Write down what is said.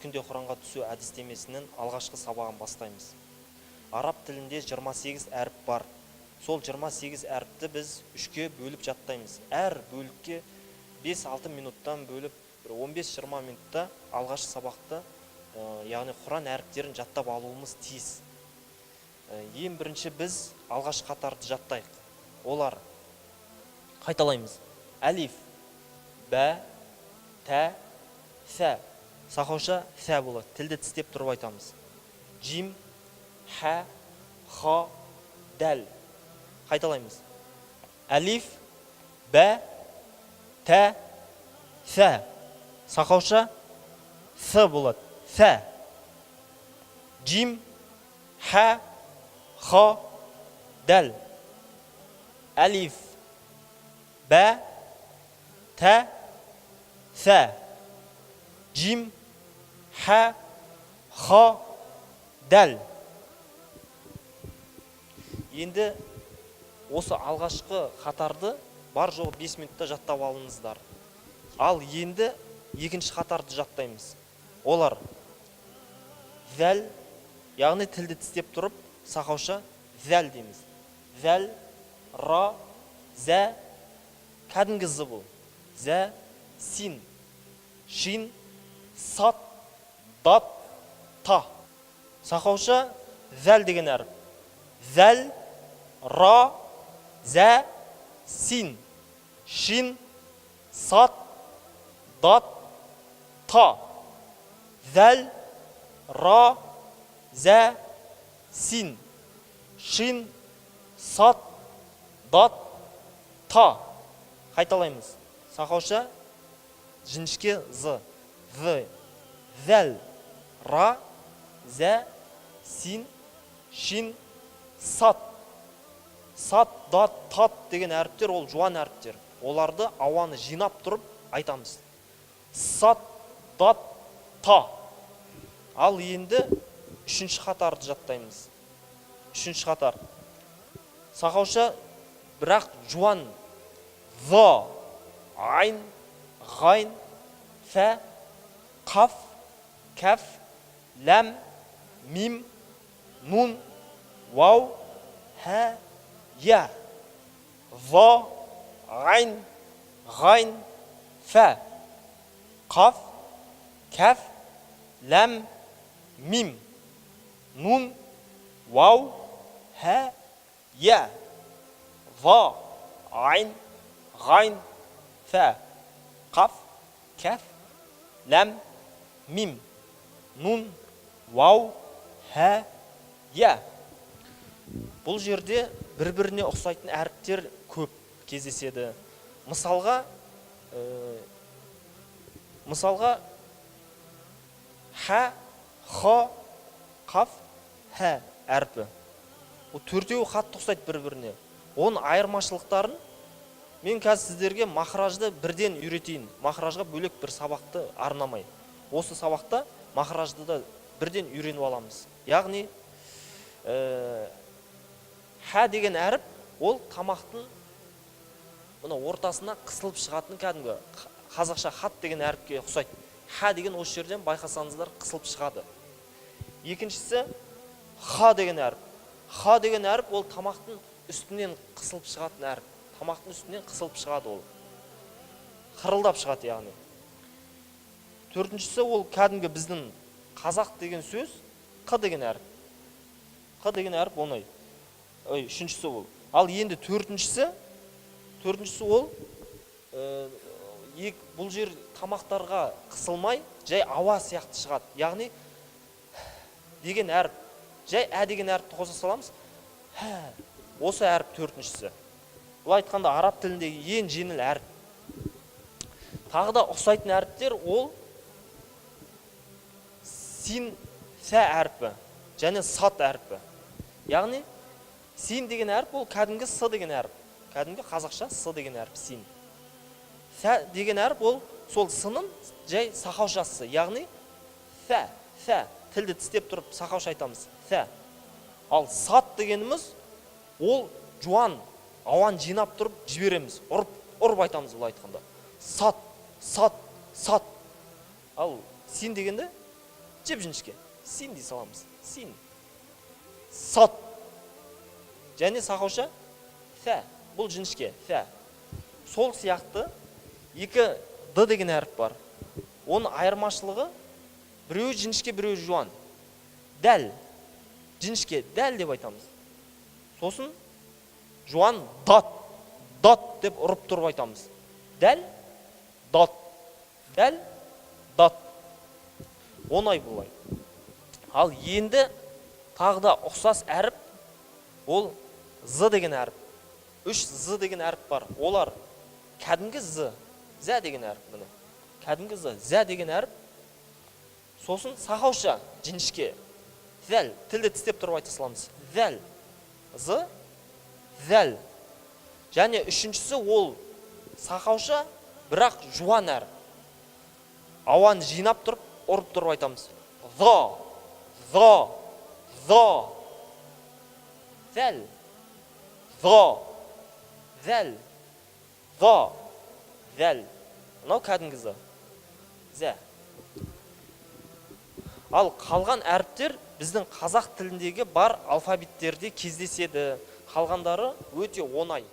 күнде Құранға түсу әдістемесінің алғашқы сабағын бастаймыз. Араб тілінде 28 әріп бар. Сол 28 әріпті біз 3-ке бөліп жаттаймыз. Әр бөлікке 5-6 минуттан бөліп 15-20 минутта алғашқы сабақты, яғни Құран әріптерін жаттап алуымыз тиіс. Ең бірінші біз алғашқы қатарды жаттайық. Олар қайталаймыз. Әлиф, бә, тә, сә. Сақауша сә болады. Тілді тістеп тұрып айтамыз. Джим, хә, ха, дәл. Қайталаймыз. Әлиф, бә, тә, сә. Сақауша с болады. Сә. Джим, хә, ха, дәл. Әлиф, бә, тә, сә. Джим, хә, ха, дәл. Енді осы алғашқы қатарды бар жоғы 5 минутта жаттап алыңыздар. Ал енді екінші қатарды жаттаймыз. Олар зәл, яғни тілді тістеп тұрып, сақауша зәл дейміз. Зәл, ра, зә, кәдімгі зы бұл. Зә, син, шин, сат, дат, та. Сақауша зәл деген әріп. Зәл, ра, зә, син, шин, сат, дат, та. Зәл, ра, зә, син, шин, сат, дат, та. Қайталаймыз. Сақауша жіңішке зы. З, зәл, ра, зә, син, шин, сат. Сат, дат, тат деген әріптер ол жуан әріптер. Оларды ауаны жинап тұрып айтамыз. Сат, дат, та. Ал енді үшінші қатарды жаттаймыз. Үшінші қатар. Сақауша бірақ жуан. Ва, айн, ғайн, фә, қаф, кәф, ләм, мим, нун, вау, хә, я. Ва, айн, ғайн, фә, қаф, кәф, ләм, мим, нун, вау, хә, я. Ва, айн, ғайн, фә, қаф, кәф, ләм, мим, нун, вау, хә, я. Бұл жерде бір-біріне ұқсайтын әріптер көп кездеседі. Мысалға хә, ха, қаф, хә әрпі. Ол төртеуі қатты ұқсайды бір-біріне. Оның айырмашылықтарын мен қазір сіздерге махражды бірден үйретейін. Махражға бөлек бір сабақты арнамай. Осы сабақта махражды да бірден үйреніп аламыз. Яғни, хә деген әріп, ол тамақтың ортасына қысылып шығатын кәдімгі қазақша хат деген әріпке ұқсайды. Хә деген осы жерден байқасаңыздар қысылып шығады. Екіншісі, ха деген әріп. Ха деген әріп ол тамақтың үстінен қысылып шығатын әріп. Тамақтың үстінен қысылып шығады ол. Қырылдап шығады яғни. Төртіншісі ол кәдімгі біздің қазақ деген сөз қ деген әріп. Қ деген әріп оңай. Үшіншісі ол. Ал енді төртіншісі ол бұл жер тамақтарға қысылмай, жай ауа сияқты шығады. Яғни деген әріп. Жай ә деген әріпті қоса саламыз. Осы әріп төртіншісі. Бұл айтқанда араб тіліндегі ең жеңіл әріп. Тағы да ұқсайтын әріптер ол син, сә әріпі және сат әріпі. Яғни син деген әріп ол кәдімгі с деген әріп. Кәдімгі қазақша с деген әріп син. Сә деген әріп ол сол сының жай сақаушасы. Яғни сә, тілді тістеп тұрып сақауша айтамыз. Сә. Ал сат дегеніміз ол жуан, ауан жинап тұрып жібереміз. Ұрып айтамыз бұл айтқанда. Сат. Ал син дегенде жіп жіңішке. Син дей саламыз. Син. Сот. Және сақауша сә. Бұл жіңішке. Сә. Сол сияқты екі д деген әріп бар. Оның айырмашылығы біреуі жіңішке, біреуі жуан. Дәл. Жіңішке дәл деп айтамыз. Сосын жуан дат. Дат деп ұрып тұрып айтамыз. Дәл, дат. Дәл, дат. Оңай бұлай. Ал енді тағы да ұқсас әріп, ол з деген әріп. Үш з деген әріп бар. Олар кәдімгі з, зә деген әріп. Міне. Кәдімгі з, зә деген әріп. Сосын сақауша жіңішке. Зәл, тілді тістеп тұрып айта саламыз. Зәл, з, зәл. Және үшіншісі ол сақауша, бірақ жуан әріп. Ауаны жинап тұрып, ұрып тұрып айтамыз. Зо, зо, зо. Зәл, зо, зәл, зо, зәл. Мынау кәдімгі з. Зә. Ал қалған әріптер біздің қазақ тіліндегі бар алфавиттерде кездеседі. Қалғандары өте оңай.